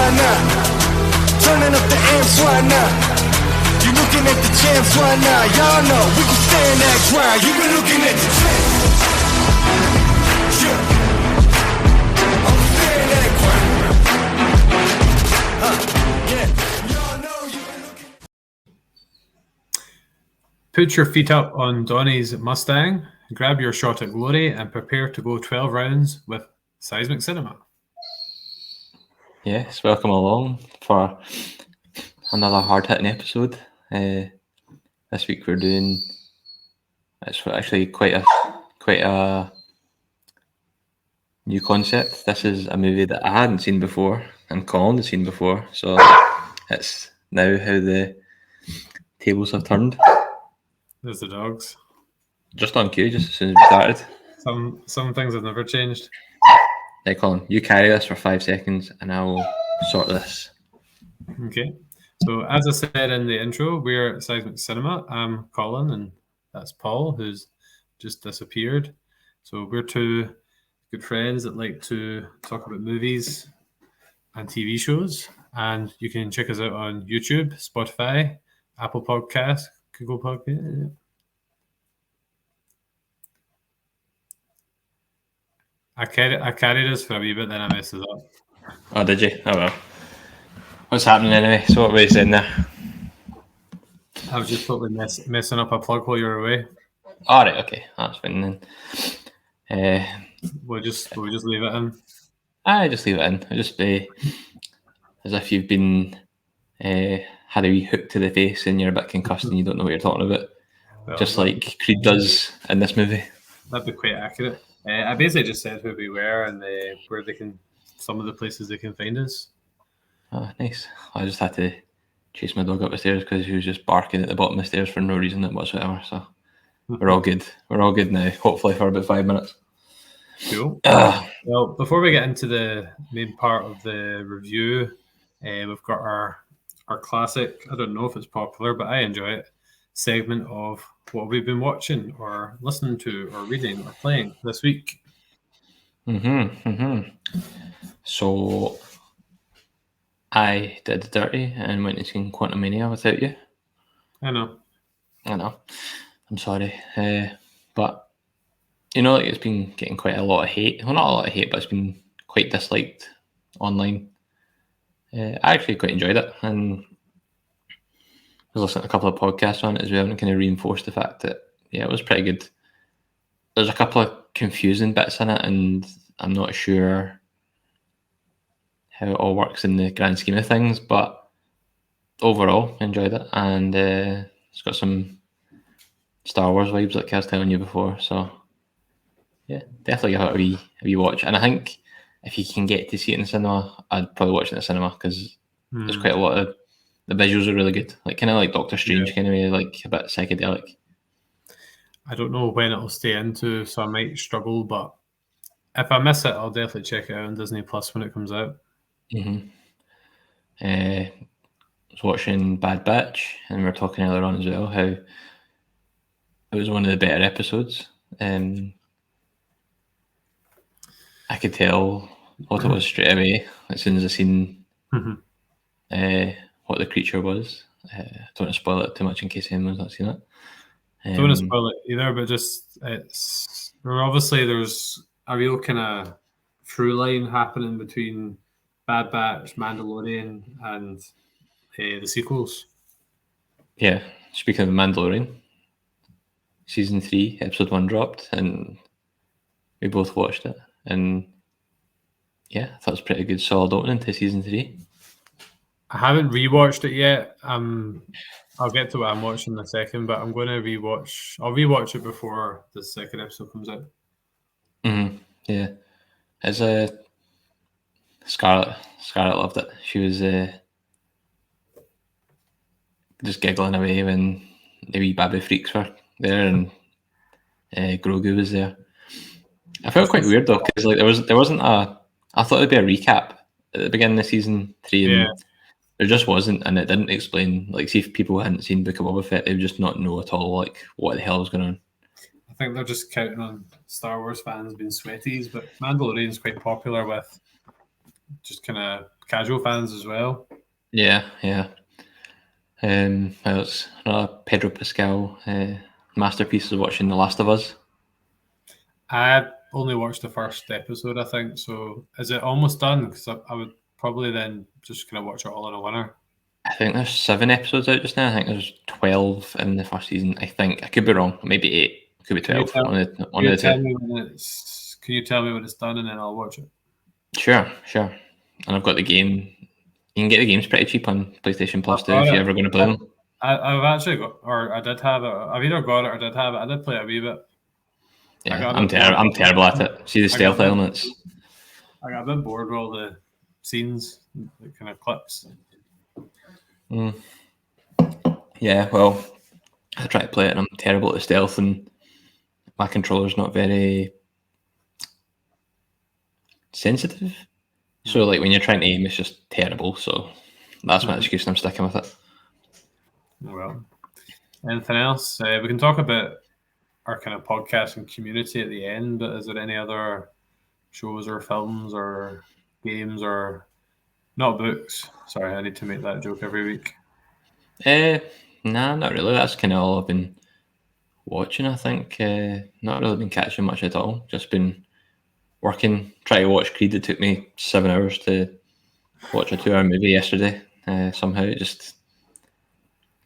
why not? Turning up the amps, why not? You looking at the champs, why not? Y'all know we can stand that ground. You been looking at the champs. Yeah. I'm standing that ground. Yeah. Y'all know you been looking. Put your feet up on Donny's Mustang, grab your shot at glory, and prepare to go 12 rounds with Seismic Cinema. Yes, welcome along for another hard-hitting episode. This week we're doing. It's actually quite a new concept. This is a movie that I hadn't seen before, and Colin had seen before. So it's now how the tables have turned. There's the dogs. Just on cue, just as soon as we started. Some things have never changed. Hey Colin, you carry this for 5 seconds, and I'll sort this. Okay. So as I said in the intro, we're at Seismic Cinema. I'm Colin, and that's Paul, who's just disappeared. So we're two good friends that like to talk about movies and TV shows. And you can check us out on YouTube, Spotify, Apple Podcasts, Google Podcasts. I carried us for a wee bit, then I messed it up. Oh, did you? Oh well. What's happening anyway? So what were you saying there? I was just totally messing up a plug while you were away. All right, okay, that's fine then. We'll just leave it in. I just leave it in. It'll just be as if you've been had a wee hook to the face and you're a bit concussed and you don't know what you're talking about. Well, just like Creed does in this movie. That'd be quite accurate. I basically just said who we were and where they can, some of the places they can find us. Oh, nice. I just had to chase my dog up the stairs because he was just barking at the bottom of the stairs for no reason whatsoever. So we're all good. We're all good now. Hopefully for about 5 minutes. Cool. Well, before we get into the main part of the review, we've got our classic, I don't know if it's popular, but I enjoy it, segment of what we've been watching or listening to or reading or playing this week. So I did dirty and went to see Quantumania without you. I know. I'm sorry. But, you know, like it's been getting quite a lot of hate. Well, not a lot of hate, but it's been quite disliked online. I actually quite enjoyed it. And I was listening to a couple of podcasts on it as well and kind of reinforced the fact that, yeah, it was pretty good. There's a couple of confusing bits in it and I'm not sure how it all works in the grand scheme of things, but overall enjoyed it, and it's got some Star Wars vibes like I was telling you before, so yeah, definitely give it a wee watch. And I think if you can get to see it in the cinema, I'd probably watch it in the cinema because there's quite a lot of, the visuals are really good, like kind of like Doctor Strange, kind of like a bit psychedelic. I don't know when it'll stay into, so I might struggle, but if I miss it, I'll definitely check it out on Disney Plus when it comes out. I was watching Bad Batch, and we were talking earlier on as well how it was one of the better episodes. I could tell what it was straight away as soon as I seen what the creature was. I don't want to spoil it too much in case anyone's not seen it. Don't want to spoil it either, but just there's a real kind of through line happening between Bad Batch, Mandalorian, and the sequels. Yeah, speaking of Mandalorian, season 3, episode 1 dropped, and we both watched it, and yeah, I thought it was pretty good, solid opening to season 3. I haven't rewatched it yet. I'll get to what I'm watching in a second, but I'm going to rewatch. I'll rewatch it before the second episode comes out. Yeah, as a Scarlett loved it. She was just giggling away when the wee baby freaks were there and Grogu was there. I felt quite weird though because like there wasn't a. I thought there'd be a recap at the beginning of season 3, and there just wasn't, and it didn't explain. Like, see if people hadn't seen Book of Boba Fett, they would just not know at all like what the hell was going on. I think they're just counting on Star Wars fans being sweaties, but Mandalorian's quite popular with just kind of casual fans as well. Yeah. Well, it's another Pedro Pascal masterpiece is watching The Last of Us. I only watched the first episode, I think. So is it almost done? Because I would probably then just kind of watch it all in a winner. I think there's 7 episodes out just now. I think there's 12 in the first season. I think I could be wrong. Maybe 8. Could be 12. Can One you of the tell two. me when it's? Can you tell me when it's done, and then I'll watch it? Sure. And I've got the game. You can get the games pretty cheap on PlayStation Plus too if you're ever going to play them. I've actually got, or I did have it. I've either got it or did have it. I did play it a wee bit. Yeah, I'm terrible at it. See the stealth elements. I got a bit bored with all the scenes, the kind of clips. Yeah, well, I try to play it and I'm terrible at the stealth and my controller's not very sensitive. So like when you're trying to aim, it's just terrible. So that's my excuse and I'm sticking with it. Well, anything else? We can talk about our kind of podcasting community at the end, but is there any other shows or films or games or not books? Sorry, I need to make that joke every week. Nah, not really. That's kind of all I've been watching, I think. Not really been catching much at all. Just been working, trying to watch Creed. It took me 7 hours to watch a 2-hour movie yesterday. Somehow it just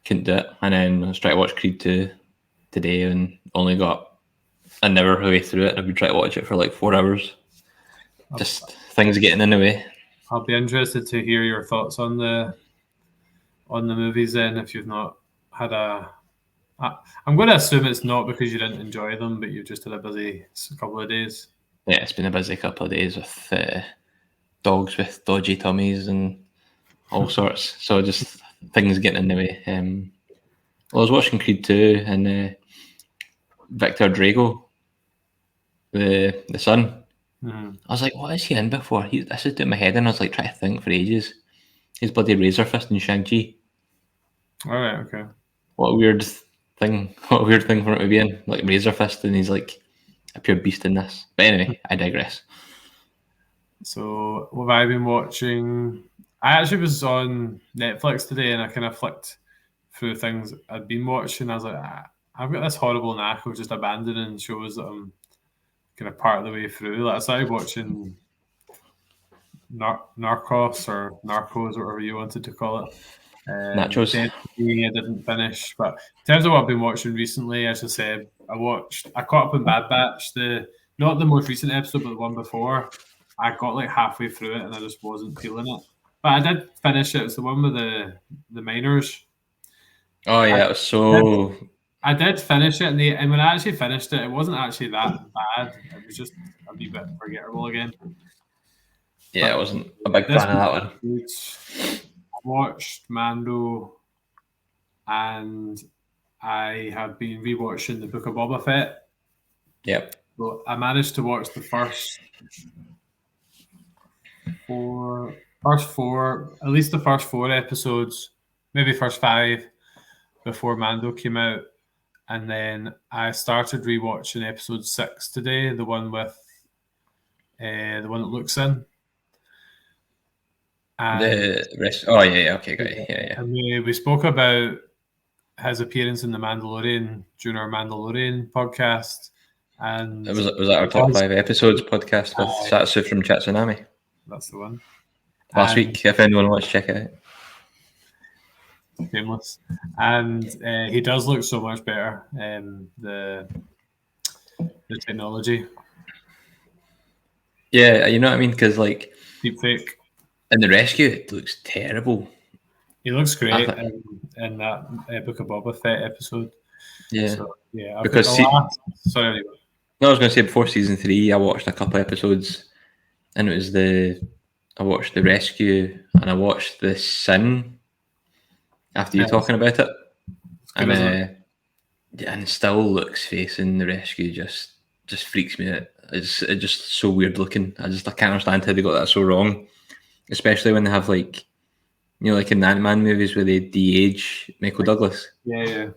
couldn't do it. And then I was trying to watch Creed 2 today and only got an hour way through it. I've been trying to watch it for like 4 hours. Just things getting in the way. I'll be interested to hear your thoughts on the movies then, if you've not had I'm going to assume it's not because you didn't enjoy them, but you've just had a busy couple of days. Yeah, it's been a busy couple of days with dogs with dodgy tummies and all sorts. So just things getting in the way. I was watching Creed 2 and Victor Drago, the son. Mm-hmm. I was like, what is he in before? This is doing my head in. I was like trying to think for ages. He's bloody Razor Fist in Shang-Chi. All right, okay. What a weird thing for him to be in. Like Razor Fist, and he's like a pure beast in this. But anyway, I digress. So what have I been watching? I actually was on Netflix today and I kind of flicked through things I'd been watching. I was like, I've got this horrible knack of just abandoning shows that I'm kind of part of the way through. Like I started watching Narcos or Narcos, whatever you wanted to call it. Nachos. I didn't finish, but in terms of what I've been watching recently, as I said, I caught up in Bad Batch, not the most recent episode, but the one before. I got like halfway through it and I just wasn't feeling it. But I did finish it. It's the one with the miners. Oh yeah, it was so. I did finish it, and when I actually finished it, it wasn't actually that bad. It was just a wee bit forgettable again. Yeah, I wasn't a big fan of that one. I watched Mando, and I have been rewatching the Book of Boba Fett. Yep. So I managed to watch the first four, at least the first 4 episodes, maybe first 5 before Mando came out. And then I started rewatching episode 6 today, the one with the one that Luke's in. And the rest. Oh yeah, okay, got it. Yeah. And we spoke about his appearance in The Mandalorian during our Mandalorian podcast. And was that our top 5 episodes podcast with Satsu from Chatsunami? That's the one. Last week, if anyone wants to check it out. Shameless. And he does look so much better. The technology. Yeah, you know what I mean? Because like deepfake. In The Rescue, it looks terrible. He looks great in that Book of Boba Fett episode. Yeah. So, yeah. Because sorry. No, I was going to say before season 3, I watched a couple episodes, and it was I watched The Rescue and I watched The Sin after you talking about it, and and Luke's face in The Rescue just freaks me out. It's just so weird looking. I can't understand how they got that so wrong, especially when they have like in the Ant-Man movies where they de-age Michael Douglas. Yeah.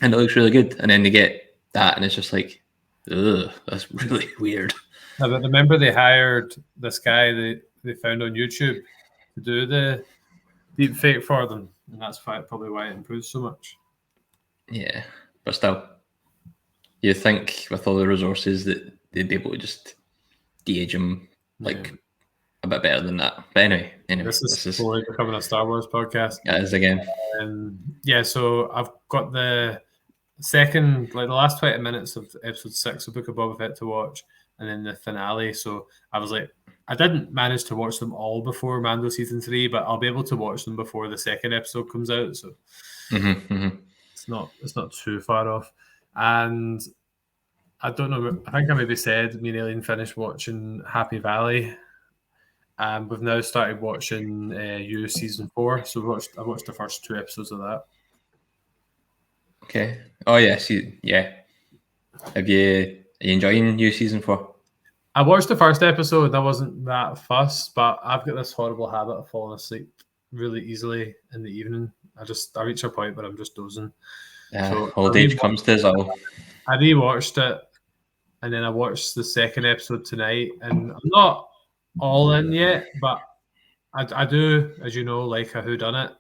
And it looks really good, and then they get that, and it's just like, ugh, that's really weird. But remember they hired this guy they found on YouTube to do the deep fake for them, and that's probably why it improves so much. Yeah, but still, you think with all the resources that they'd be able to just de-age him like a bit better than that. But anyway, this is slowly becoming a Star Wars podcast. It is again. Yeah, so I've got the second, like the last 20 minutes of episode 6 of Book of Boba Fett to watch, and then the finale. So I was like, I didn't manage to watch them all before Mando season 3, but I'll be able to watch them before the second episode comes out. So it's not too far off. And I don't know, I think I maybe said me and Aileen finished watching Happy Valley. We've now started watching You season 4. So I watched the first 2 episodes of that. Okay. Oh yeah, yeah. Are you enjoying You season 4? I watched the first episode and I wasn't that fussed, but I've got this horrible habit of falling asleep really easily in the evening. I reach a point where I'm just dozing. So old age comes to us all. I rewatched it, and then I watched the second episode tonight, and I'm not all in yet, but I do, as you know, like a whodunit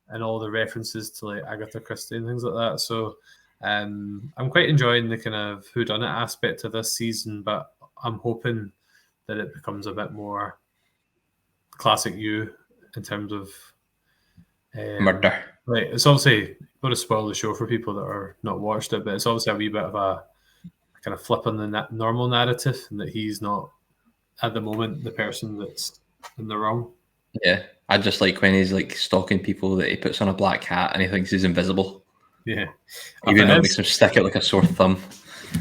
and all the references to like Agatha Christie and things like that. So I'm quite enjoying the kind of whodunit aspect of this season, but I'm hoping that it becomes a bit more classic You in terms of murder. Like, it's obviously going to spoil the show for people that are not watched it, but it's obviously a wee bit of a kind of flip on the normal narrative, and that he's not at the moment the person that's in the wrong. Yeah, I just like when he's like stalking people that he puts on a black hat and he thinks he's invisible. Yeah, even though it makes him stick it like a sore thumb.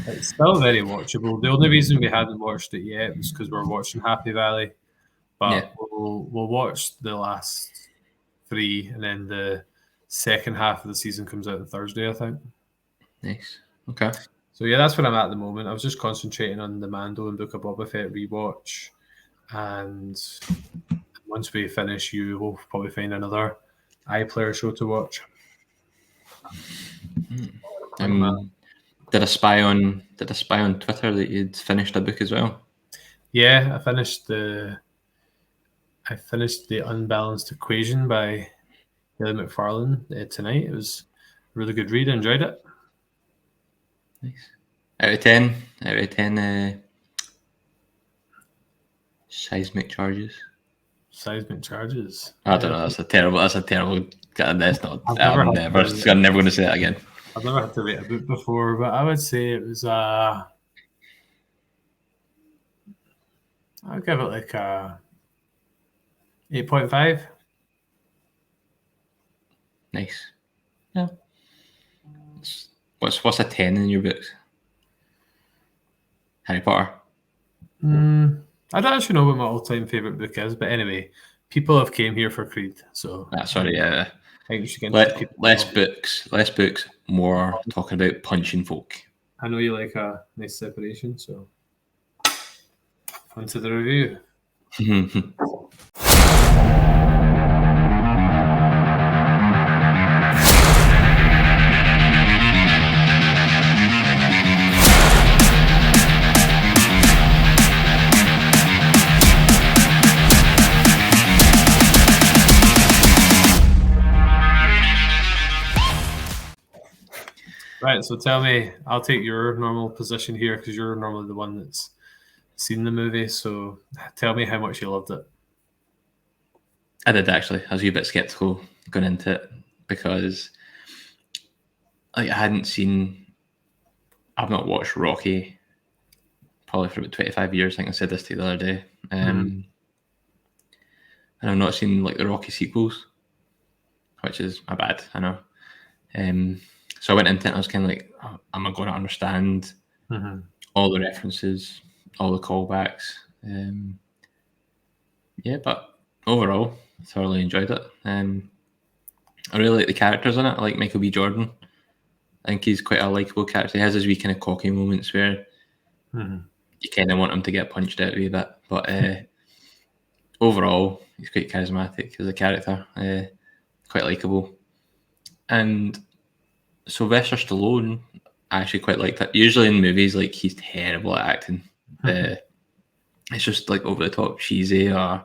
It's still very watchable. The only reason we hadn't watched it yet was because we're watching Happy Valley, but we'll watch the last 3, and then the second half of the season comes out on Thursday, I think. Nice. Okay. So yeah, that's where I'm at the moment. I was just concentrating on the Mando and Book of Boba Fett rewatch, and once we finish, we'll probably find another iPlayer show to watch. Did I spy on Twitter that you'd finished a book as well? Yeah, I finished the Unbalanced Equation by Kelly McFarlane tonight. It was a really good read. I enjoyed it. Nice. Out of 10, seismic charges. Seismic charges. I don't know. That's a terrible. That's not. I'm never going to say that again. I've never had to rate a book before, but I would say it was I'll give it like a 8.5. Nice. Yeah. What's a 10 in your books? Harry Potter. I don't actually know what my all-time favorite book is, but anyway, people have came here for Creed, so. Sorry, yeah. I think we should get less books, more talking about punching folk. I know you like a nice separation, so on to the review. Right, so tell me, I'll take your normal position here because you're normally the one that's seen the movie. So tell me how much you loved it. I did actually. I was a wee bit skeptical going into it because I've not watched Rocky probably for about 25 years. I think I said this to you the other day. And I've not seen like the Rocky sequels, which is my bad, I know. So I went into it and I was kind of like, am I going to understand all the references, all the callbacks? But overall, I thoroughly enjoyed it. I really like the characters in it. I like Michael B. Jordan. I think he's quite a likeable character. He has his wee kind of cocky moments where you kind of want him to get punched out a wee bit. But overall, he's quite charismatic as a character. Quite likeable. And Sylvester Stallone, I actually quite liked it. Usually in movies, like, he's terrible at acting. It's just like over the top cheesy, or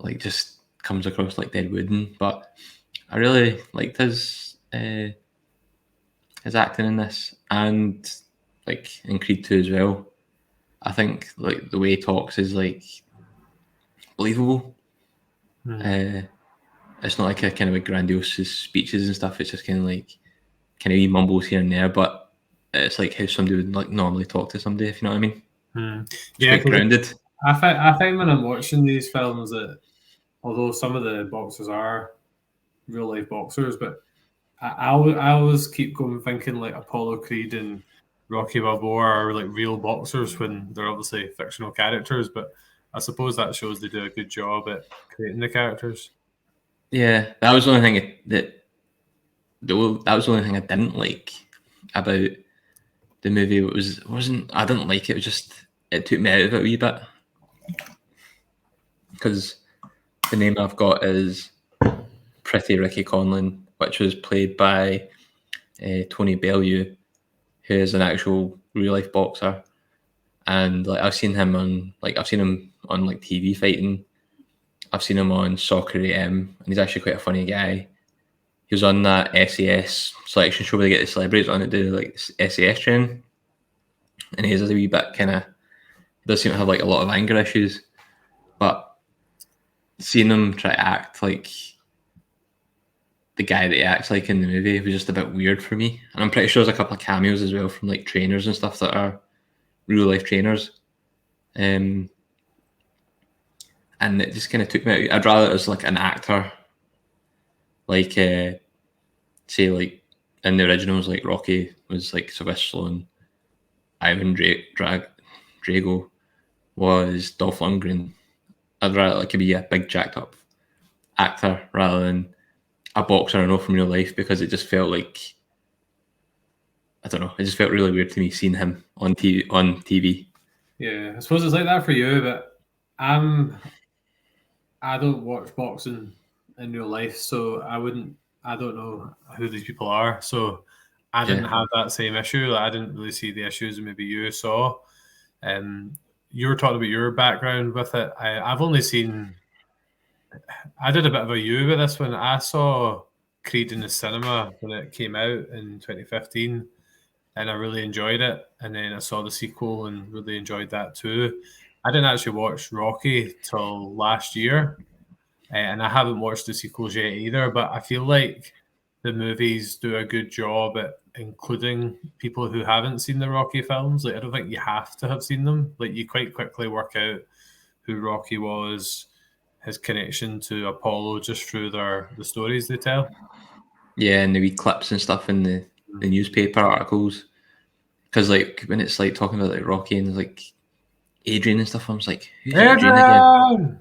like just comes across like dead wooden. But I really liked his acting in this, and like in Creed 2 as well. I think like the way he talks is like believable. It's not like a kind of like grandiose speeches and stuff. It's just kind of like kind of wee mumbles here and there, but it's like how somebody would like normally talk to somebody, if you know what I mean. It's Yeah, quite grounded. I find when I'm watching these films that although some of the boxers are real life boxers, but I always keep going thinking like Apollo Creed and Rocky Balboa are like real boxers when they're obviously fictional characters. But I suppose that shows they do a good job at creating the characters. Yeah, that was the only thing that was the only thing I didn't like about the movie. I didn't like it. It was just it took me out of it a wee bit because the name I've got is Pretty Ricky Conlon, which was played by Tony Bellew, who is an actual real life boxer, and like I've seen him on like TV fighting. I've seen him on Soccer AM, and he's actually quite a funny guy. He was on that SAS selection show where they get the celebrities on to do like SAS training, and he's a wee bit kind of does seem to have like a lot of anger issues, but seeing him try to act like the guy that he acts like in the movie was just a bit weird for me. And I'm pretty sure there's a couple of cameos as well from like trainers and stuff that are real life trainers. And it just kind of took me out. I'd rather it was like an actor, like say like in the originals, like Rocky was like Sylvester Stallone, Ivan Drago was Dolph Lundgren. I'd rather like be a big jacked up actor rather than a boxer I know from real life, because it just felt like, I don't know, it just felt really weird to me seeing him on TV. Yeah, I suppose it's like that for you, but I don't watch boxing in real life, so I don't know who these people are, so I didn't have that same issue. Like, I didn't really see the issues that maybe you saw. You were talking about your background with it. I did a bit of a U with this one. I saw Creed in the cinema when it came out in 2015, and I really enjoyed it. And then I saw the sequel and really enjoyed that too. I didn't actually watch Rocky till last year, and I haven't watched the sequels yet either. But I feel like the movies do a good job at including people who haven't seen the Rocky films. Like, I don't think you have to have seen them. Like, you quite quickly work out who Rocky was, his connection to Apollo, just through the stories they tell. Yeah, and the wee clips and stuff in the newspaper articles. Because like when it's like talking about like Rocky and like Adrian and stuff, I was like, who's Adrian again?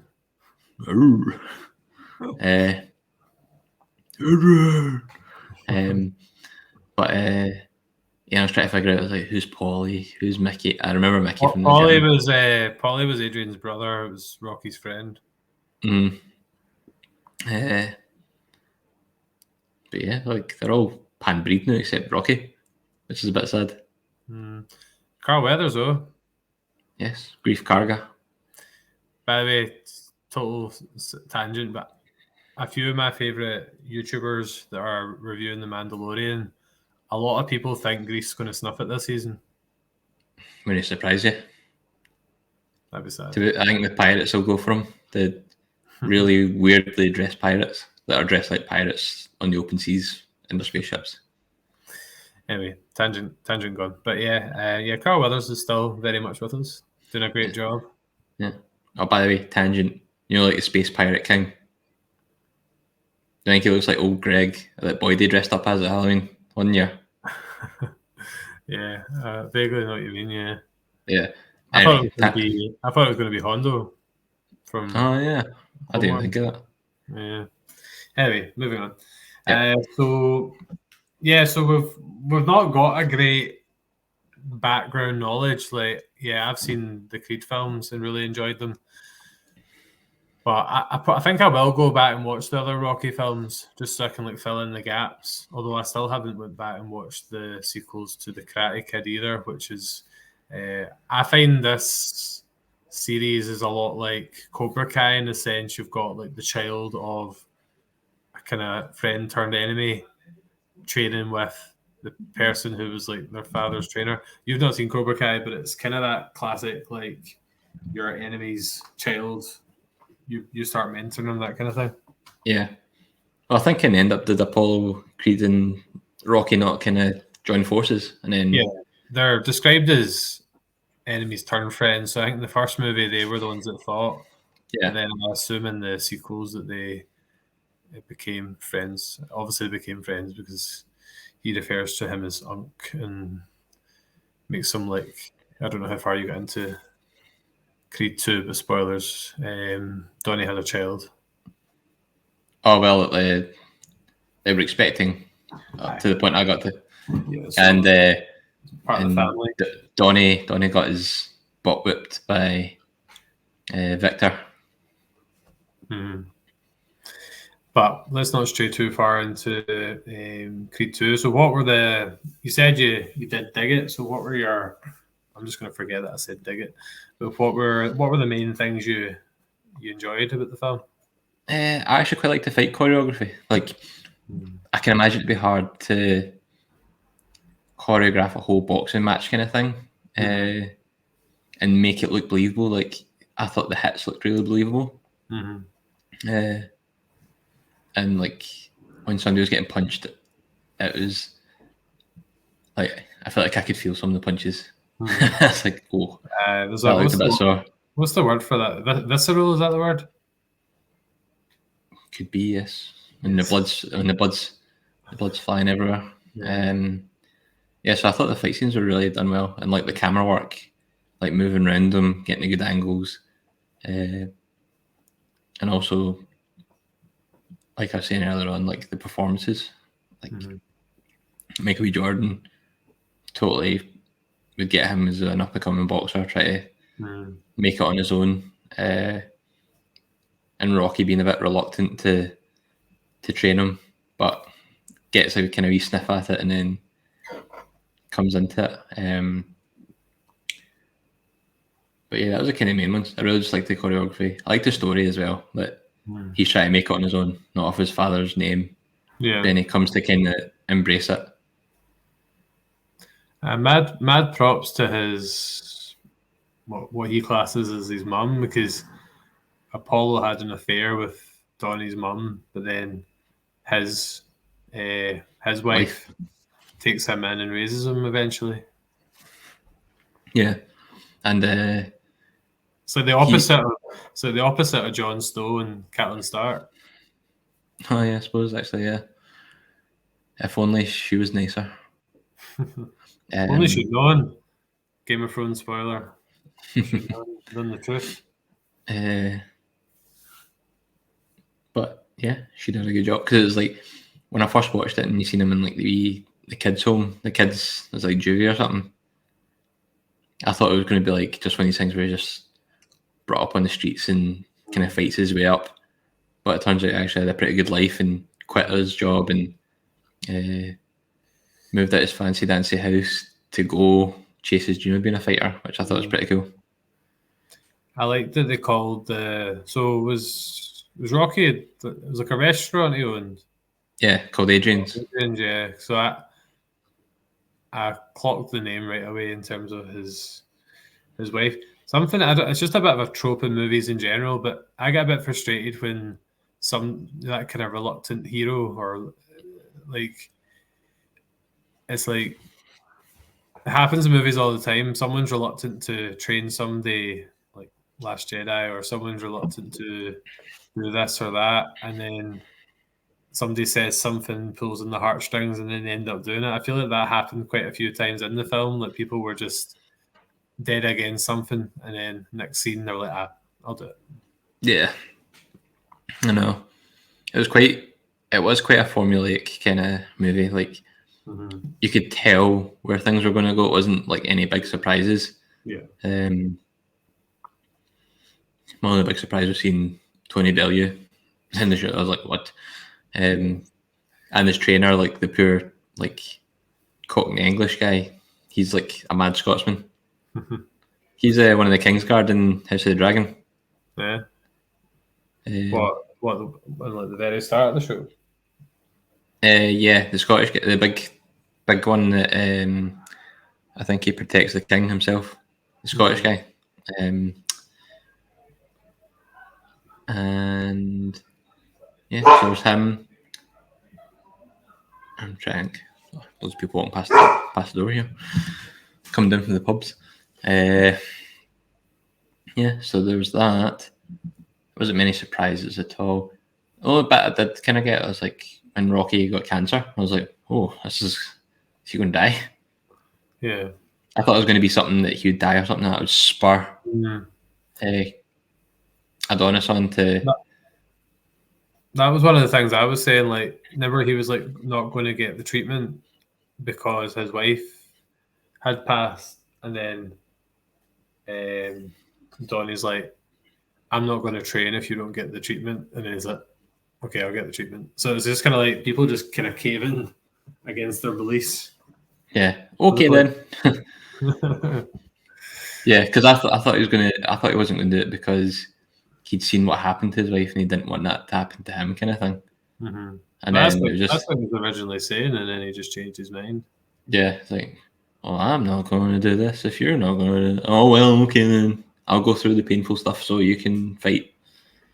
But yeah, I was trying to figure out like who's Paulie, who's Mickey. I remember Mickey from the Paulie was Adrian's brother. It was Rocky's friend. But yeah, like they're all pan-breed now except Rocky, which is a bit sad. Carl Weathers, though. Yes, Grief Karga. By the way, total tangent, but a few of my favourite YouTubers that are reviewing The Mandalorian, a lot of people think Greef's going to snuff it this season. Will it surprise you? That'd be sad. I think the pirates will go for him. The really weirdly dressed pirates that are dressed like pirates on the open seas in their spaceships. Anyway, tangent gone. But yeah, Carl Weathers is still very much with us, doing a great job. Yeah. Oh, by the way, tangent. You know, like the Space Pirate King. I think he looks like old Greg, that boy they dressed up as at Halloween one year. Yeah, vaguely know what you mean. Yeah. Yeah. I thought it was going to be Hondo from. Oh yeah, I didn't think of that. Yeah. Anyway, moving on. Yeah. So we've not got a great background knowledge. Like, yeah, I've seen the Creed films and really enjoyed them, but I think I will go back and watch the other Rocky films just so I can like fill in the gaps. Although I still haven't went back and watched the sequels to the Karate Kid either, which is I find this series is a lot like Cobra Kai in the sense you've got like the child of a kind of friend turned enemy training with the person who was like their father's trainer. You've not seen Cobra Kai, but it's kind of that classic like your enemy's child. You start mentoring them, that kind of thing. Yeah. Well, I think in the end up did Apollo Creed and Rocky not kind of join forces, and then they're described as enemies turned friends. So I think in the first movie they were the ones that fought. Yeah. And then I assume in the sequels that they became friends. Obviously, they became friends because he refers to him as Unk and makes him like, I don't know how far you got into Creed 2, but spoilers. Donnie had a child. Oh well, they were expecting to the point I got to, Yeah, so and part of the family. Donnie got his butt whipped by Victor. But let's not stray too far into Creed 2. So what were you said you did dig it, so what were your, I'm just going to forget that I said dig it, but what were the main things you enjoyed about the film? I actually quite like the fight choreography. Like, I can imagine it'd be hard to choreograph a whole boxing match kind of thing and make it look believable. Like, I thought the hits looked really believable. And like when somebody was getting punched, it was like I felt like I could feel some of the punches. It's like, oh, that looked a bit sore. What's the word for that? Visceral, is that the word? Could be, yes. And the blood's flying everywhere. Yeah, so I thought the fight scenes were really done well, and like the camera work, like moving around them, getting the good angles, and also, like I was saying earlier on, like the performances, like Michael B. Jordan, totally would get him as an up and coming boxer, try to make it on his own, and Rocky being a bit reluctant to train him, but gets a kind of wee sniff at it and then comes into it. But yeah, that was the kind of main ones. I really just liked the choreography. I liked the story as well, that he's trying to make it on his own, not off his father's name. Yeah. Then he comes to kind of embrace it. Mad props to his what he classes as his mum, because Apollo had an affair with Donnie's mum, but then his wife takes him in and raises him eventually. Yeah, and so the opposite of Jon Snow and Catelyn Stark. Oh yeah, I suppose actually, yeah. If only she was nicer. Only she'd known. Game of Thrones spoiler. She'd known the truth. But yeah, she did a good job, because it was like when I first watched it and you seen him in like the kids' home, the kids was like juvie or something. I thought it was going to be like just one of these things where he just brought up on the streets and kind of fights his way up. But it turns out he actually had a pretty good life and quit his job and moved out his fancy dancy house to go chase his dream of being a fighter, which I thought was pretty cool. I liked that they called so it was Rocky, it was like a restaurant he owned. Yeah, called Adrian's. Yeah. So I clocked the name right away in terms of his wife. Something it's just a bit of a trope in movies in general, but I get a bit frustrated when that kind of reluctant hero, or like, it's like it happens in movies all the time. Someone's reluctant to train somebody, like Last Jedi, or someone's reluctant to do this or that, and then somebody says something, pulls in the heartstrings, and then they end up doing it. I feel like that happened quite a few times in the film. Like, people were just dead against something, and then next scene they're like, I'll do it. Yeah, I know. It was quite a formulaic kind of movie. Like, you could tell where things were going to go. It wasn't like any big surprises. Yeah. One of the big surprises was seeing Tony Bellew in the show. I was like, what? And his trainer, like the poor, like Cockney English guy, he's like a mad Scotsman. He's one of the Kingsguard in House of the Dragon. Yeah. Um, Like the very start of the show? Yeah, the Scottish guy, the big one that I think he protects the king himself. The Scottish guy. And yeah, so there's him. I'm trying. Loads of people walking past the door here, coming down from the pubs. Yeah, so there was that. Wasn't many surprises at all. The only bit I did kind of get was like when Rocky got cancer. I was like, oh, is he going to die? Yeah. I thought it was going to be something that he would die or something that would spur Adonis on to. That was one of the things I was saying. Like, remember he was like not going to get the treatment because his wife had passed, and then Donnie's like, "I'm not going to train if you don't get the treatment," and then he's like, "Okay, I'll get the treatment." So it's just kind of like people just kind of caving against their beliefs. Yeah. Okay then. Yeah, because I thought he was gonna. I thought he wasn't going to do it because he'd seen what happened to his wife and he didn't want that to happen to him, kind of thing. Mm-hmm. And that's then what he was originally saying, and then he just changed his mind. Yeah, it's like, well, I'm not going to do this if you're not going to do it. Oh, well, okay then. I'll go through the painful stuff so you can fight.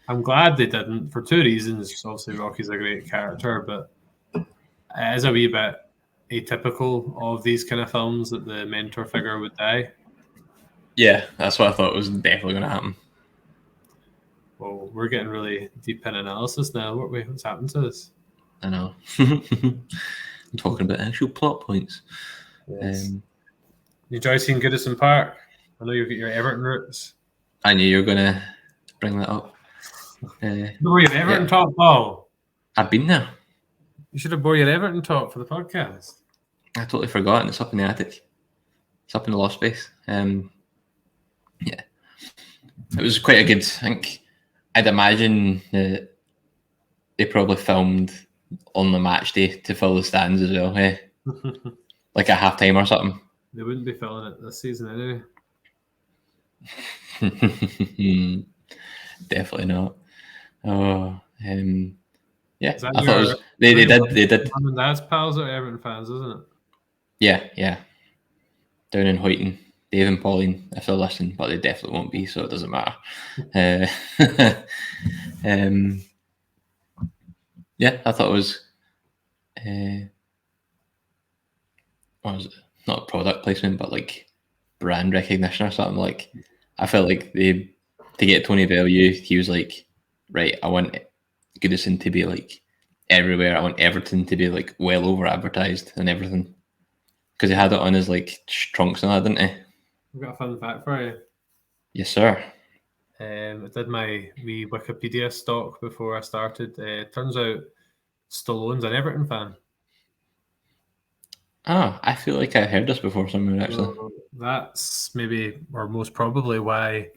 I'm glad they didn't for two reasons. Obviously, Rocky's a great character, but it is a wee bit atypical of these kind of films that the mentor figure would die. Yeah, that's what I thought was definitely going to happen. Well, we're getting really deep in analysis now. What's happened to us? I know. I'm talking about actual plot points. Yes. You enjoy seeing Goodison Park? I know you've got your Everton roots. I knew you were going to bring that up. Were you an Everton talk, Paul? I've been there. You should have brought your Everton talk for the podcast. I totally forgot, and it's up in the attic. It's up in the loft space. Yeah. It was quite a good, I think, I'd imagine that they probably filmed on the match day to fill the stands as well, eh? Like at halftime or something. They wouldn't be filling it this season anyway. Definitely not. Oh, yeah. I thought it was, they did. Mum and Dad's pals are Everton fans, isn't it? Yeah. Down in Hoyton, Dave and Pauline, if they're listening, but they definitely won't be, so it doesn't matter. Yeah, I thought it was. What was it? Not product placement, but like brand recognition or something. Like, I felt like to get Tony Bellew, he was like, right, I want Goodison to be like everywhere. I want Everton to be like well over advertised and everything. Because he had it on his like trunks and that, didn't he? I've got a fun fact for you. Yes, sir. I did my wee Wikipedia stock before I started. Turns out Stallone's an Everton fan. Oh, I feel like I heard this before somewhere actually. So that's maybe, or most probably, why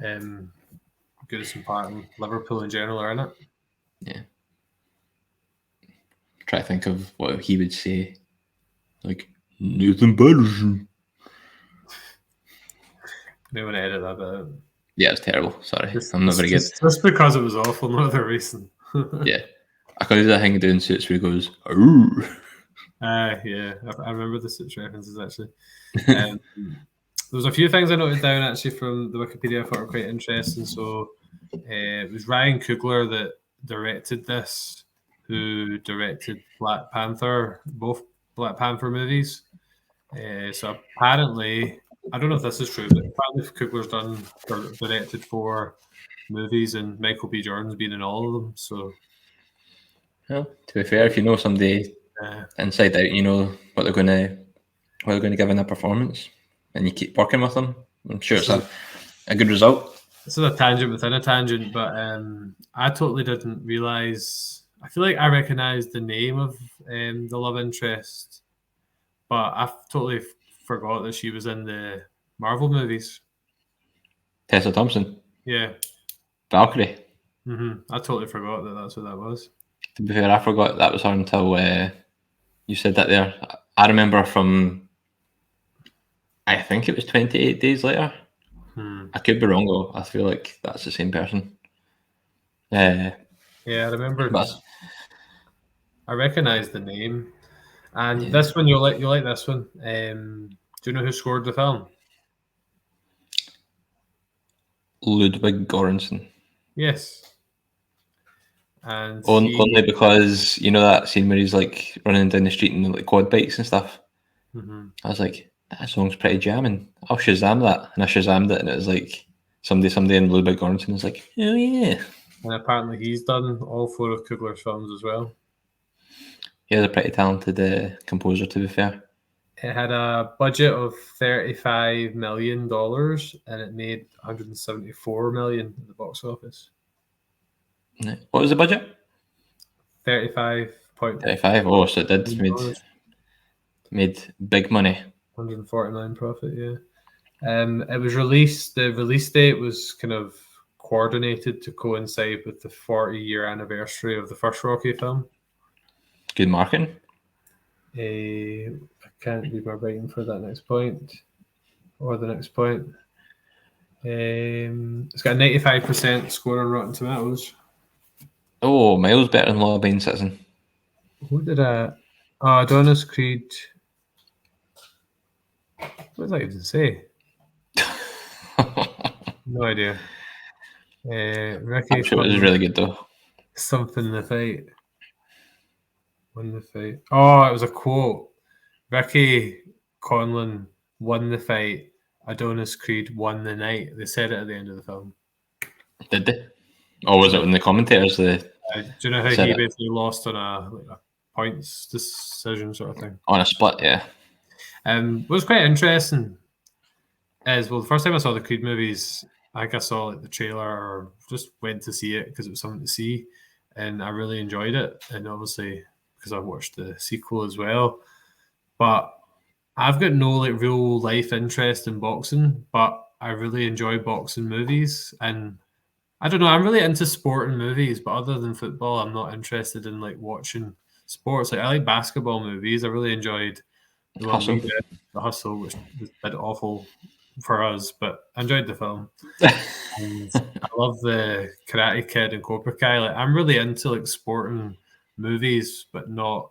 Goodison Park and Liverpool in general are in it. Yeah. Try to think of what he would say. Like, Nathan Patterson. They want to edit that bit out. Yeah, it's terrible. Sorry. I'm not very good. Just because it was awful, no other reason. Yeah. I could do that thing doing suits where he goes, "Arr." Yeah, I remember the suits references actually. There was a few things I noted down actually from the Wikipedia I thought were quite interesting. So it was Ryan Coogler that directed this, who directed Black Panther, both Black Panther movies. So apparently, I don't know if this is true, but apparently Coogler's directed 4 movies, and Michael B. Jordan's been in all of them. So, well, to be fair, if you know somebody inside out, you know what they're going to give in their performance, and you keep working with them, I'm sure it's a good result. This is a tangent within a tangent, but I totally didn't realize. I feel like I recognized the name of the love interest, but I totally forgot that she was in the Marvel movies. Tessa Thompson. Yeah. Valkyrie. I totally forgot that that's what that was. To be fair, I forgot that was her until you said that there. I remember from, I think it was 28 Days Later. I could be wrong though. I feel like that's the same person. Yeah, I remember. But I recognise the name, and Yeah. this one you'll like this one. Do you know who scored the film? Ludwig Göransson. Yes, and Only because you know that scene where he's like running down the street in like quad bikes and stuff. Mhm. I was like, that song's pretty jamming. I'll Shazam that, and I Shazammed it, and it was like somebody in Ludwig Göransson was like, oh yeah. And apparently he's done all 4 of Coogler's films as well. He's a pretty talented composer, to be fair. It had a budget of $35 million and it made $174 million at the box office. What was the budget? 35. Oh, so it did made big money. 149 profit, yeah. It was released. The release date was kind of coordinated to coincide with the 40-year anniversary of the first Rocky film. Good marketing. I can't read my writing for that next point or the next point. It's got a 95% score on Rotten Tomatoes. Oh, miles better than Law Abiding Citizen. Who did I? Oh, Adonis Creed. What does that even say? No idea. Ricky I'm sure it was really good though. something the fight. Won the fight. Oh, it was a quote. Ricky Conlon won the fight. Adonis Creed won the night. They said it at the end of the film. Did they? Or was it in the commentators? Do you know how he Said it. basically lost on a points decision sort of thing? On a split, yeah. What was quite interesting is, well, the first time I saw the Creed movies, I think I saw like the trailer or just went to see it because it was something to see, and I really enjoyed it. And obviously, because I watched the sequel as well, but I've got no like real life interest in boxing, but I really enjoy boxing movies, and I don't know, I'm really into sport and movies, but other than football, I'm not interested in like watching sports. Like I like basketball movies. I really enjoyed the one Hustle. we did, The Hustle, which was a bit awful for us, but I enjoyed the film. And I love the Karate Kid and Cobra Kai. Like I'm really into like sporting movies, but not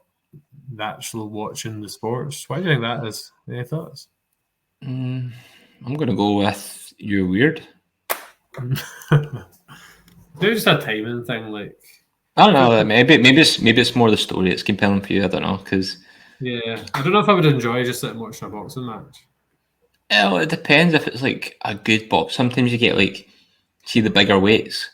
the actual watching the sports. Why do you think that is? Any thoughts? I'm gonna go with you're weird. Maybe just a timing thing, like I don't know. Maybe it's more the story that's compelling for you. I don't know because yeah, I don't know if I would enjoy just sitting watching a boxing match. well, it depends if it's like a good box. Sometimes you get like see the bigger weights.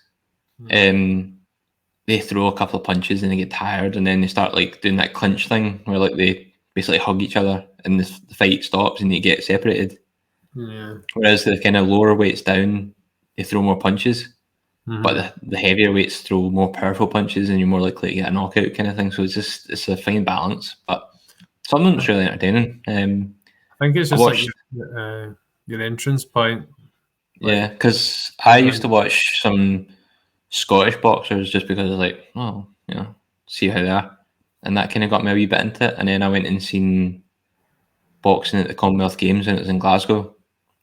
They throw a couple of punches and they get tired, and then they start like doing that clinch thing where like they basically hug each other and the fight stops and they get separated. Yeah. Whereas the kind of lower weights down, they throw more punches. Mhm. But the heavier weights throw more powerful punches and you're more likely to get a knockout kind of thing. So it's a fine balance. But some of them's really entertaining. I think it's just watched- like your entrance point. Yeah, because I used to watch some Scottish boxers just because I was like, oh, you know, see how they are. And that kind of got me a wee bit into it. And then I went and seen boxing at the Commonwealth Games when it was in Glasgow.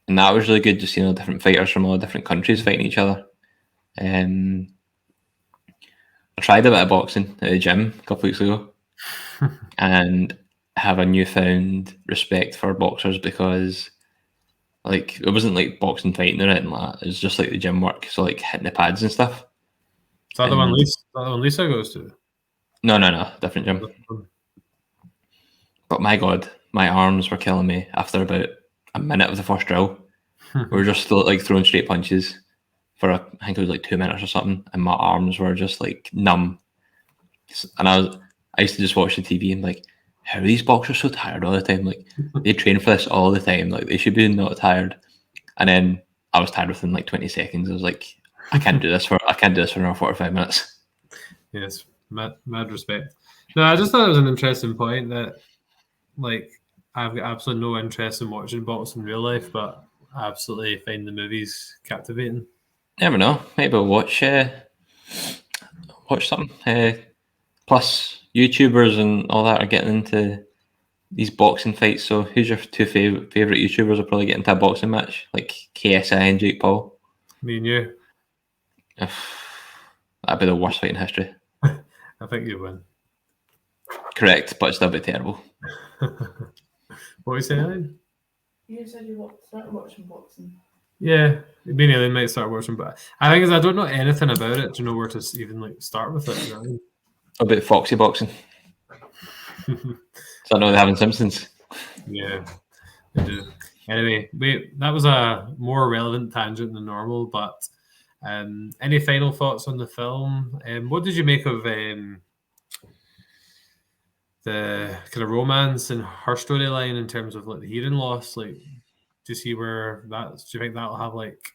And that was really good, just seeing all different fighters from all different countries fighting each other. I tried a bit of boxing at the gym a couple of weeks ago and have a newfound respect for boxers because like it wasn't like boxing fighting or anything like that. It was just like the gym work, so like hitting the pads and stuff. Is that the one Lisa goes to? No, different gym. But my God, my arms were killing me after about a minute of the first drill. We were just still like throwing straight punches for I think it was like 2 minutes or something, and my arms were just like numb. And I used to just watch the TV and like, how are these boxers so tired all the time? Like they train for this all the time. Like they should be not tired. And then I was tired within like 20 seconds. I was like, I can't do this for another 45 minutes. Yes, mad respect. No, I just thought it was an interesting point that like I've got absolutely no interest in watching boxing in real life, but I absolutely find the movies captivating. Never know. Maybe I'll watch something. Plus, YouTubers and all that are getting into these boxing fights. So who's your two favorite YouTubers will probably get into a boxing match? Like KSI and Jake Paul. Me and you. That'd be the worst fight in history. I think you win. Correct, but still be terrible. What are you saying? You said you started watching boxing. Yeah, me and Aileen might start watching, but I think is I don't know anything about it to know where to even like start with it. You know what I mean? About Foxy boxing. So I know they have in Simpsons. Yeah, they do. Anyway, that was a more relevant tangent than normal, but any final thoughts on the film? What did you make of the kind of romance and her storyline in terms of like the hearing loss? Like, do you see where that? Do you think that'll have like?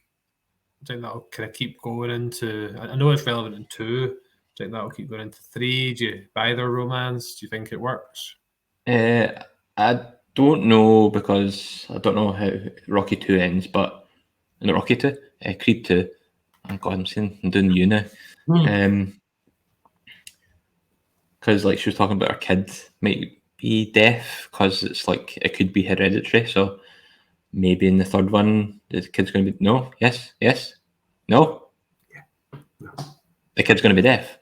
Do you think that'll kind of keep going into? I know it's relevant in 2. Do you think that'll keep going into 3? Do you buy their romance? Do you think it works? I don't know because I don't know how Rocky 2 ends, but in Rocky 2, Creed 2. Oh God, I'm doing you now. Because like she was talking about her kid might be deaf because it's like it could be hereditary. So maybe in the 3rd one, the kid's going to be no, yes, no. No. The kid's going to be deaf.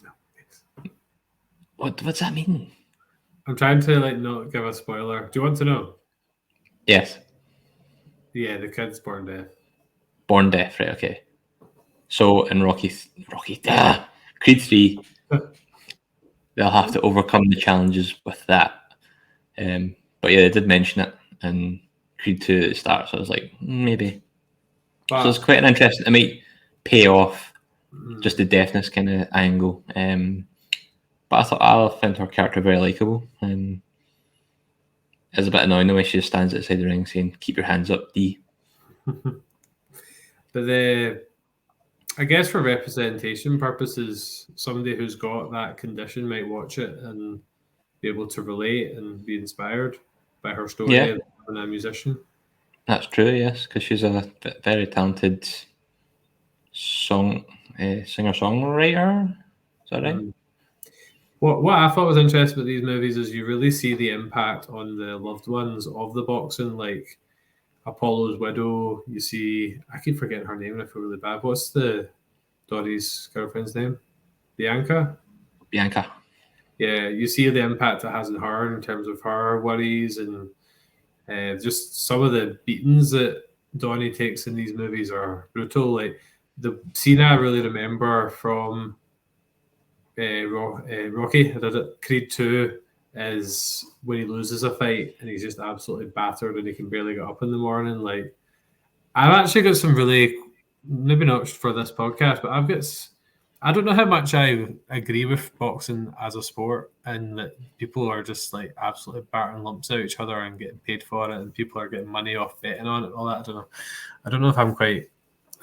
No. Yes. What's that mean? I'm trying to like not give a spoiler. Do you want to know? Yes. Yeah, the kid's born deaf. Born deaf, right? Okay. So in Creed 3, they'll have to overcome the challenges with that. But yeah, they did mention it in Creed 2 at the start, so I was like, maybe. But, So it's quite an interesting. It might pay off just the deafness kind of angle. But I found her character very likable. It's a bit annoying the way she just stands outside the ring saying, "Keep your hands up, D." But I guess for representation purposes, somebody who's got that condition might watch it and be able to relate and be inspired by her story and a musician. That's true, yes, because she's a very talented singer-songwriter. Is that right? What I thought was interesting with these movies is you really see the impact on the loved ones of the boxing, like Apollo's widow. You see, I keep forgetting her name and I feel really bad. What's the Dory's girlfriend's name? Bianca. Yeah, you see the impact it has on her in terms of her worries and just some of the beatings that Donnie takes in these movies are brutal. Like the scene I really remember from Rocky, Creed 2, is when he loses a fight and he's just absolutely battered and he can barely get up in the morning. Like, I've actually got some really, maybe not for this podcast, but I don't know how much I agree with boxing as a sport and that people are just like absolutely batting lumps at each other and getting paid for it and people are getting money off betting on it, all that. I don't know if I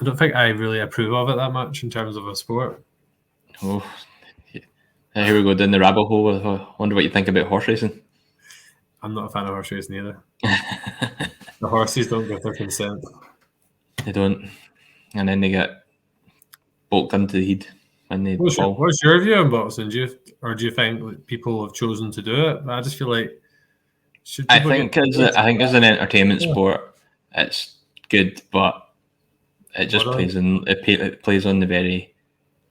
don't think I really approve of it that much in terms of a sport. Oh, here we go down the rabbit hole. I wonder what you think about horse racing. I'm not a fan of horse racing either. The horses don't give their consent. They don't. And then they get bolted into the head when they fall. What's your view on boxing? Do you think that people have chosen to do it? I just feel like I think as an entertainment sport, it's good, but it just plays on the very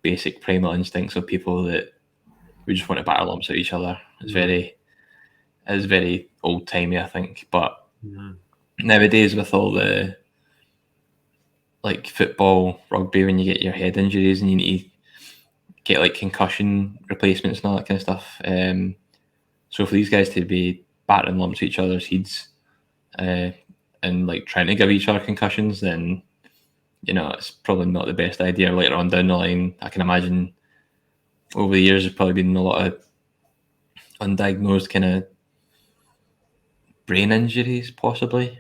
basic primal instincts of people that we just want to batter lumps at each other. It's very old timey, I think. But nowadays, with all the like football, rugby, when you get your head injuries and you need to get like concussion replacements and all that kind of stuff. So for these guys to be battering lumps at each other's heads and like trying to give each other concussions, then it's probably not the best idea later on down the line. I can imagine over the years there's probably been a lot of undiagnosed kind of brain injuries possibly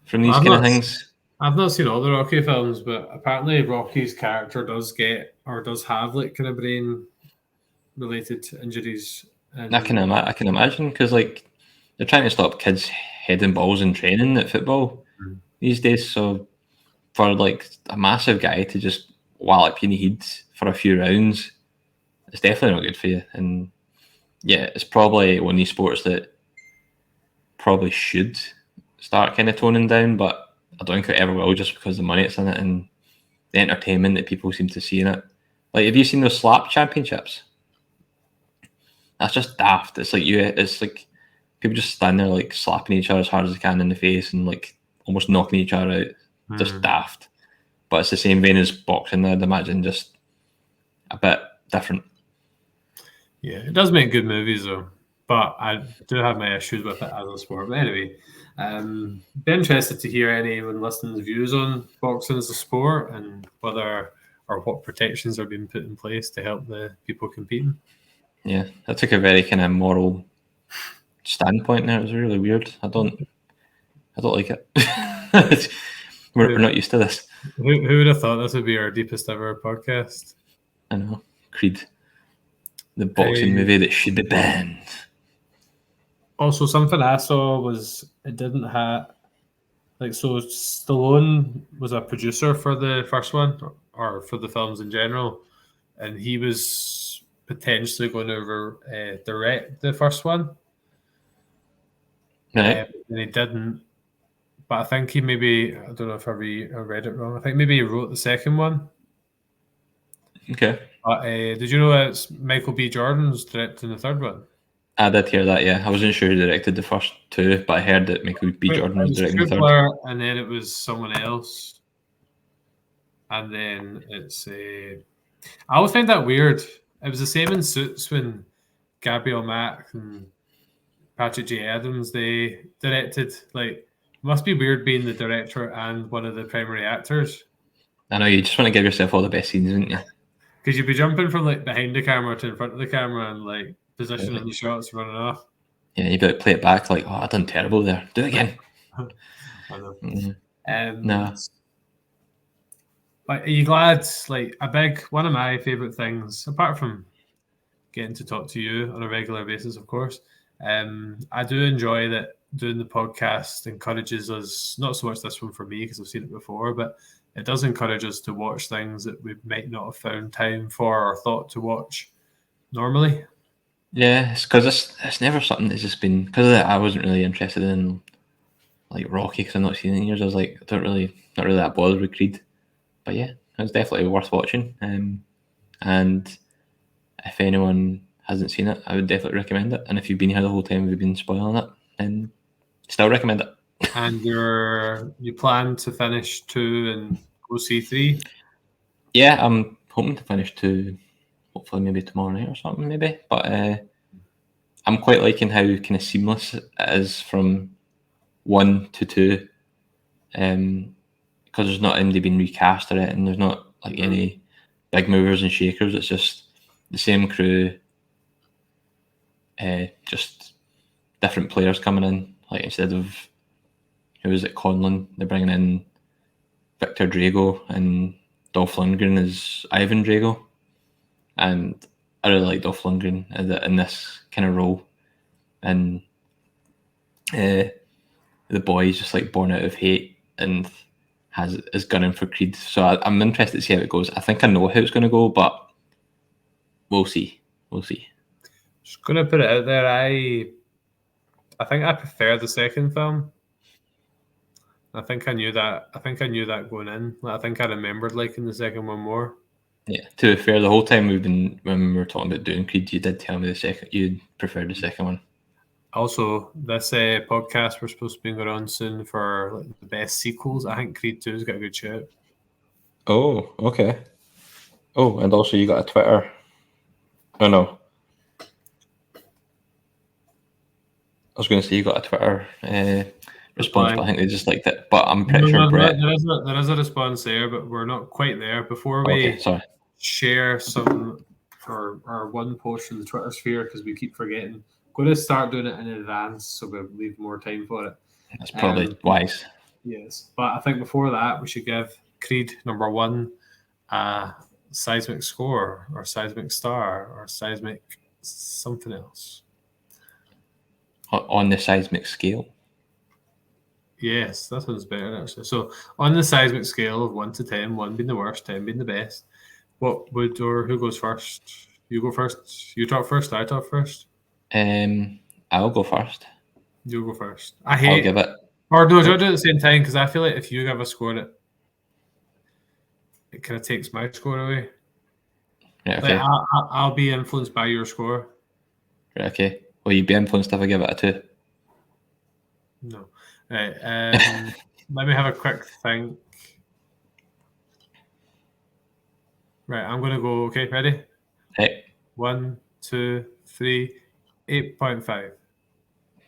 from these kind of things. I've not seen all the Rocky films, but apparently Rocky's character does have like kind of brain related injuries. And I can imagine because like they're trying to stop kids heading balls in training at football these days. So for like a massive guy to just wallop you in the head for a few rounds, it's definitely not good for you. And yeah, it's probably one of these sports that probably should start kind of toning down, but I don't think it ever will, just because of the money it's in it and the entertainment that people seem to see in it. Like, have you seen those slap championships? That's just daft. It's like people just stand there like slapping each other as hard as they can in the face and like almost knocking each other out. Just daft. But it's the same vein as boxing, I'd imagine, just a bit different. Yeah, it does make good movies though, but I do have my issues with it as a sport. But anyway, be interested to hear anyone listening's views on boxing as a sport and whether or what protections are being put in place to help the people competing. Yeah, I took a very kind of moral standpoint there. It was really weird. I don't like it. we're not used to this. Who would have thought this would be our deepest ever podcast? I know. Creed. The boxing movie that should be banned. Also, something I saw was it didn't have so Stallone was a producer for the first one or for the films in general, and he was potentially going to direct the first one. Right. And he didn't. But I think he maybe, I don't know if I read it wrong. I think maybe he wrote the second one. Okay. But did you know it's Michael B. Jordan's directing the third one? I did hear that, yeah. I wasn't sure who directed the first two, but I heard that Michael B. Jordan was directing the third. And then it was someone else. And then it's I always find that weird. It was the same in Suits when Gabriel Mack and Patrick J. Adams, they directed. Like, it must be weird being the director and one of the primary actors. I know, you just want to give yourself all the best scenes, wouldn't you? Because you'd be jumping from like behind the camera to in front of the camera and like positioning the shots, running off. Yeah, you'd be like, play it back, like, oh, I done terrible there. Do it again. I know. No. But are you glad? Like, one of my favourite things, apart from getting to talk to you on a regular basis, of course, I do enjoy that doing the podcast encourages us, not so much this one for me because I've seen it before, but it does encourage us to watch things that we might not have found time for or thought to watch normally. Yeah, it's because it's never something that's just been, because I wasn't really interested in like Rocky because I've not seen it in years. I was like, not really that bothered with Creed, but yeah, it was definitely worth watching. And if anyone hasn't seen it, I would definitely recommend it. And if you've been here the whole time, we've been spoiling it, then still recommend it. And you plan to finish 2 and go see 3? Yeah, I'm hoping to finish 2, hopefully maybe tomorrow night or something, maybe. But I'm quite liking how kind of seamless it is from 1 to 2, because there's not anybody being recast or it, and there's not like any big movers and shakers. It's just the same crew, just different players coming in. Like, instead of who was it, Conlon, they're bringing in Victor Drago and Dolph Lundgren as Ivan Drago, and I really like Dolph Lundgren in this kind of role, and the boy's just like born out of hate and is gunning for Creed. So I'm interested to see how it goes. I think I know how it's going to go, but we'll see. Just gonna put it out there. I think I prefer the second film. I think I knew that going in. I think I remembered liking the second one more. Yeah, to be fair, the whole time when we were talking about doing Creed, you did tell me you preferred the second one. Also, this podcast we're supposed to be going on soon for like the best sequels. I think Creed 2's got a good shout. Oh, okay. Oh, and also you got a Twitter. Oh no. I was going to say you got a Twitter response, but I think they just liked it. But I'm pretty sure Brett. There is a response there, but we're not quite there. Before we share some for our one post from the Twitter sphere, because we keep forgetting, going to start doing it in advance so we leave more time for it. That's probably wise. Yes, but I think before that we should give Creed number 1 a seismic score or seismic star or seismic something else. On the seismic scale? Yes, that sounds better actually. So on the seismic scale of 1 to 10, 1 being the worst, 10 being the best, who goes first? You go first. You talk first, I talk first. I'll go first. You'll go first. I I'll hate. give it. Or no, do you do it at the same time? Because I feel like if you give a score, it kind of takes my score away. Right, Like, okay. I'll be influenced by your score. Right, okay. Will you be influenced if I give it a 2? No. Right. Let me have a quick think. Right, I'm gonna go. Okay, ready? Hey. 1, 2, 3, 8.5.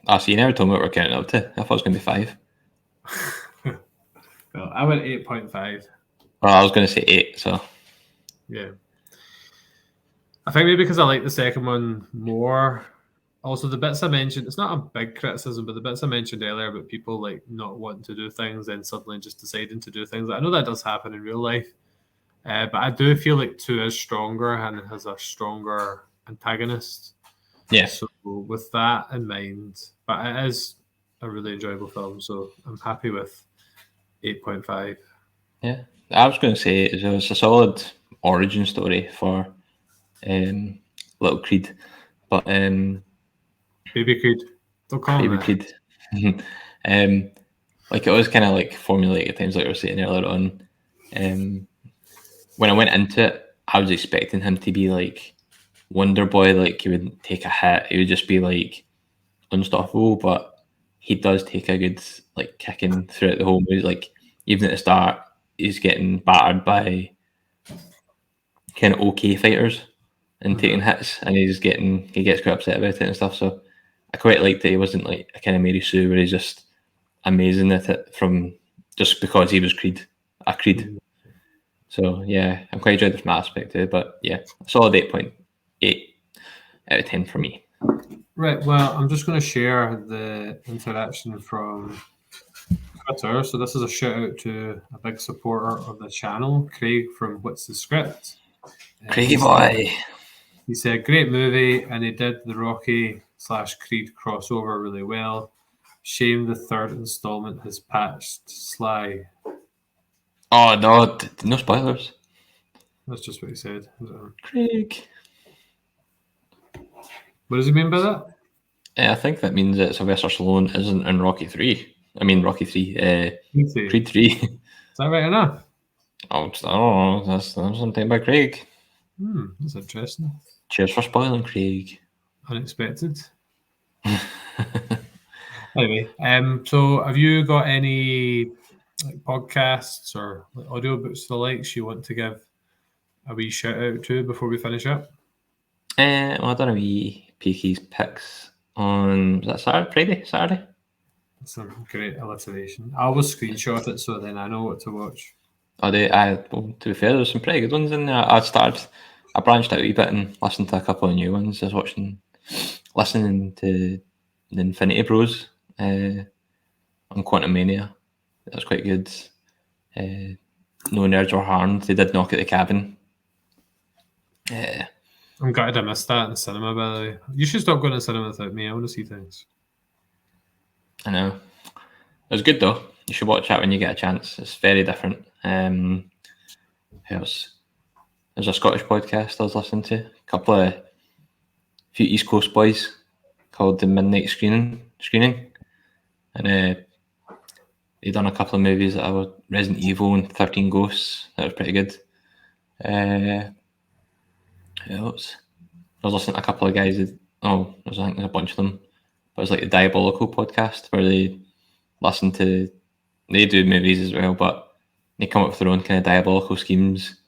Oh, so you never told me what we're counting up to. I thought it was going to be 5. Well, I went 8.5. Well, I was going to say 8, so. Yeah. I think maybe because I like the second one more. Also, the bits I mentioned, it's not a big criticism, but the bits I mentioned earlier about people like not wanting to do things and suddenly just deciding to do things. I know that does happen in real life, but I do feel like 2 is stronger and it has a stronger antagonist. Yeah. So with that in mind, but it is a really enjoyable film, so I'm happy with 8.5. Yeah. I was going to say it was a solid origin story for Little Creed. But Baby Creed. Don't call him Baby that. Creed. Like it was kind of like formulated at times, like we were saying earlier on. When I went into it, I was expecting him to be like Wonder Boy, like he would take a hit, he would just be like unstoppable, but he does take a good like kicking throughout the whole movie. Like even at the start, he's getting battered by kind of okay fighters and taking hits, and he gets quite upset about it and stuff. So I quite liked that he wasn't like a kind of Mary Sue where he's just amazing at it from just because he was a Creed. So yeah, I'm quite enjoyed from that aspect too. But yeah, a solid 8.8 out of 10 for me. Right, well, I'm just going to share the interaction from Twitter. So this is a shout out to a big supporter of the channel, Craig from What's the Script. Craigie boy. He said, great movie, and they did the Rocky/Creed crossover really well. Shame the third installment has patched Sly. Oh no, no spoilers. That's just what he said. Craig. What does he mean by that? I think that means that Sylvester Stallone isn't in Rocky 3. I mean Rocky 3. Creed 3. Is that right enough? I don't know. That's something by Craig. That's interesting. Cheers for spoiling, Craig. Unexpected. Anyway, so have you got any like podcasts or like, audiobooks the likes you want to give a wee shout out to before we finish up? Well, I done a wee Peaky's picks on, was that Saturday? That's a great alliteration. I always screenshot it so then I know what to watch. Well, to be fair, there's some pretty good ones in there. I branched out a wee bit and listened to a couple of new ones. I was listening to the Infinity Bros on Quantum Mania. That was quite good. No Nerds Were Harmed. They did Knock at the Cabin. I'm gutted I missed that in the cinema, by the way. You should stop going to the cinema without me. I want to see things. I know. It was good though. You should watch that when you get a chance. It's very different. Who else? There's a Scottish podcast I was listening to. A few East Coast boys called the Midnight Screening. And they done a couple of movies that were Resident Evil and 13 Ghosts. That was pretty good. Who else? I was listening to a couple of guys. I think there's a bunch of them. But it's like the Diabolical podcast where they do movies as well, but they come up with their own kind of diabolical schemes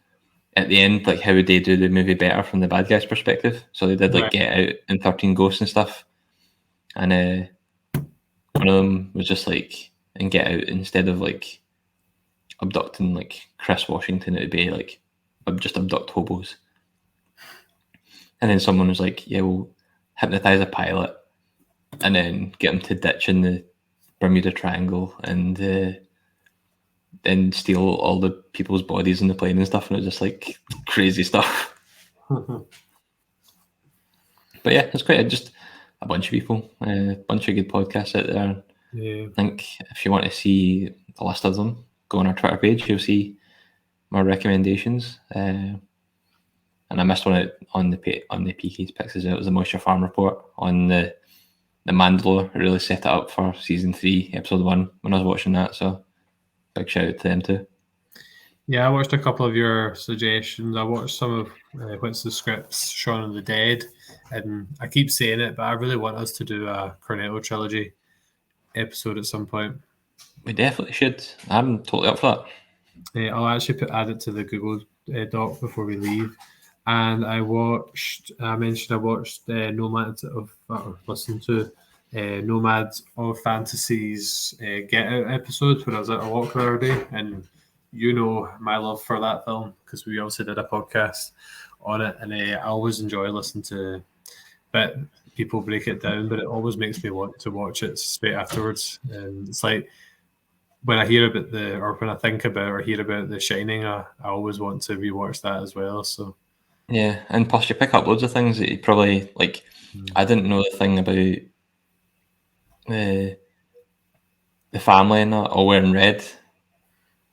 at the end, like how would they do the movie better from the bad guy's perspective. So they did like Right. Get Out and 13 Ghosts and stuff. And one of them was just like, in Get Out, instead of like abducting like Chris Washington, it would be like just abduct hobos. And then someone was like, yeah, we'll hypnotize a pilot and then get him to ditch in the Bermuda Triangle and then steal all the people's bodies in the plane and stuff. And it was just like crazy stuff. But yeah, it's quite just a bunch of people, a bunch of good podcasts out there. Yeah. I think if you want to see the list of them, go on our Twitter page, you'll see my recommendations. And I missed one out on the PK's picks as well. It was the Moisture Farm Report on the The Mandalore really set it up for season 3, episode 1 when I was watching that. So big shout out to them too. Yeah, I watched a couple of your suggestions. I watched some of What's the Scripts, Shaun of the Dead, and I keep saying it, but I really want us to do a Cornetto trilogy episode at some point. We definitely should. I'm totally up for that. I'll actually add it to the Google Doc before we leave. And I watched Nomads of, listened to Nomads of Fantasy's Get Out episode when I was at a walk the other day, and you know my love for that film because we also did a podcast on it, and I always enjoy listening to people break it down, but it always makes me want to watch it straight afterwards. And it's like when I hear about when I think about or hear about The Shining, I always want to rewatch that as well. So yeah, and plus you pick up loads of things that you probably like. I didn't know the thing about the family and that all wearing red.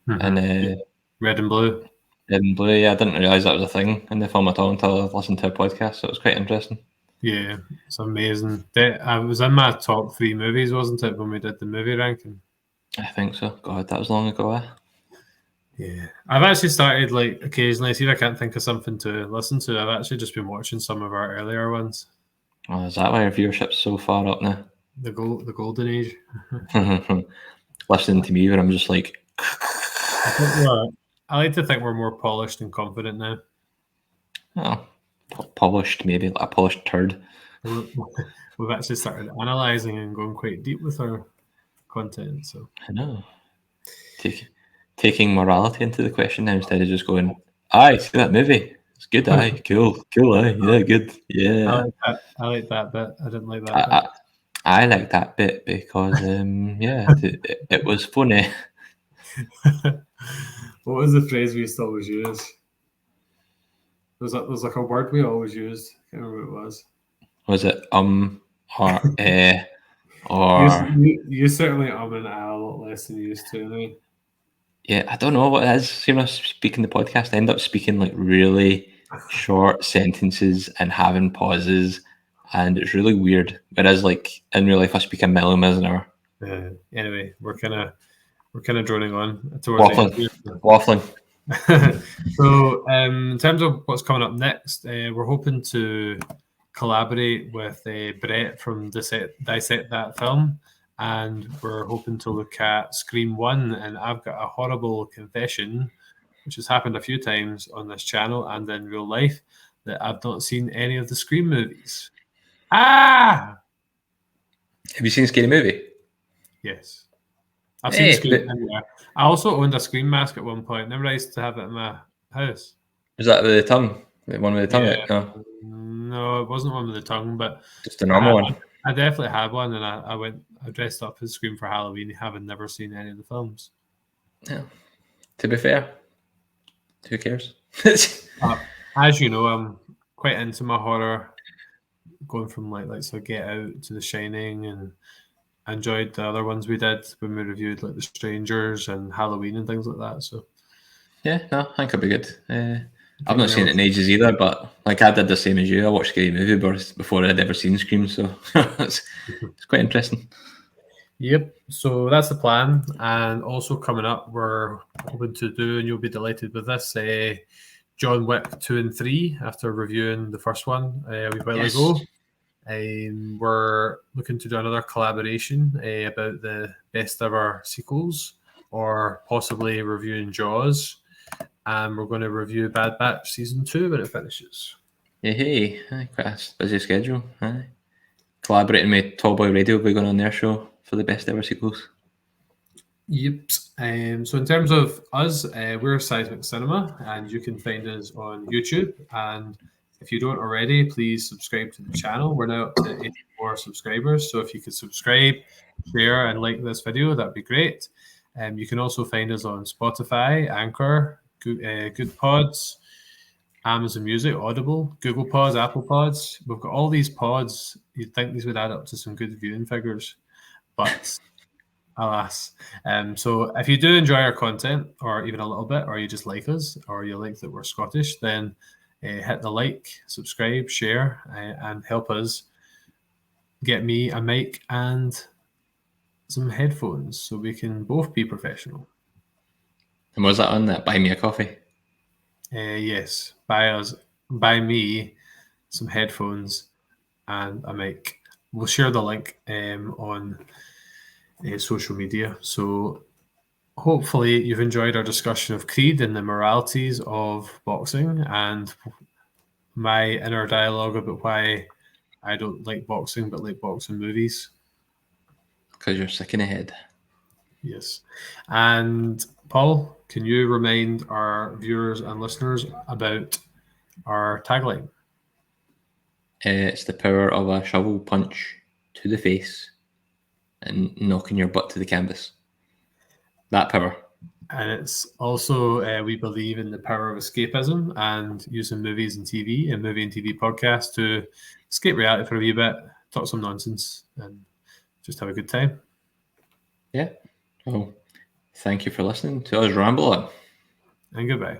And Red and Blue. Red and Blue, yeah, I didn't realise that was a thing in the film at all until I listened to a podcast, so it was quite interesting. Yeah, it's amazing. I was in my top 3 movies, wasn't it, when we did the movie ranking? I think so. God, that was long ago, eh? Yeah. I've actually started, like, occasionally, see if I can't think of something to listen to. I've actually just been watching some of our earlier ones. Oh, is that why our viewership's so far up now? The golden age. Listening to me where I'm just like... I like to think we're more polished and confident now. Oh, polished, maybe, like a polished turd. We've actually started analysing and going quite deep with our content. So I know. Taking morality into the question now instead of just going, aye, see that movie? It's good, aye, cool, aye, yeah, good, yeah. I like that bit. I didn't like that bit. I like that bit because, yeah, it was funny. What was the phrase we used to always use? There's like a word we always used. I can't remember what it was. Was it or or you certainly and a lot less than you used to anyway. Yeah, I don't know what it is. See, when I was speaking the podcast, I end up speaking like really short sentences and having pauses, and it's really weird. Whereas like in real life I speak a million miles an hour. Anyway, we're kind of droning on towards waffling. So in terms of what's coming up next, we're hoping to collaborate with Brett from Dissect That Film, and we're hoping to look at Scream 1. And I've got a horrible confession, which has happened a few times on this channel and in real life, that I've not seen any of the Scream movies. Have you seen Scary Movie? Yes. I've seen Scream anywhere. I also owned a Scream mask at one point. Remember I used to have it in my house. Was that with the tongue? The one with the tongue? Yeah. No, it wasn't one with the tongue, but just a normal one. I definitely had one, and I dressed up as Scream for Halloween, having never seen any of the films. Yeah. To be fair, who cares? As you know, I'm quite into my horror, going from like so Get Out to The Shining, and I enjoyed the other ones we did when we reviewed like The Strangers and Halloween and things like that. So yeah, no, I think it'll be good. I've not seen it in ages either, but like I did the same as you. I watched Scary Movie before I'd ever seen Scream, so it's quite interesting. Yep, so that's the plan. And also coming up, we're hoping to do, and you'll be delighted with this, John Wick 2 and 3 after reviewing the first one a wee while ago. We're looking to do another collaboration about the best ever sequels, or possibly reviewing Jaws. And we're going to review Bad Batch Season 2 when it finishes. Hey, quite a busy schedule. Collaborating with Tallboy Radio, we're going on their show for the best ever sequels. Yep. So in terms of us, we're Seismic Cinema, and you can find us on YouTube. And if you don't already, please subscribe to the channel. We're now up to 84 subscribers. So if you could subscribe, share, and like this video, that'd be great. You can also find us on Spotify, Anchor, Good Pods, Amazon Music, Audible, Google Pods, Apple Pods. We've got all these pods. You'd think these would add up to some good viewing figures, but alas. So if you do enjoy our content, or even a little bit, or you just like us, or you like that we're Scottish, then hit the like, subscribe, share, and help us get me a mic and some headphones so we can both be professional. And was that on that Buy Me a Coffee? Yes, buy me some headphones and a mic. We'll share the link on social media. So hopefully you've enjoyed our discussion of Creed and the moralities of boxing and my inner dialogue about why I don't like boxing but like boxing movies. Because you're sick in the head. Yes. And Paul, can you remind our viewers and listeners about our tagline? It's the power of a shovel punch to the face and knocking your butt to the canvas. That power. And it's also, we believe in the power of escapism and using movies and TV and movie and TV podcasts to escape reality for a wee bit, talk some nonsense, and just have a good time. Yeah. Well, thank you for listening to us ramble on. And goodbye.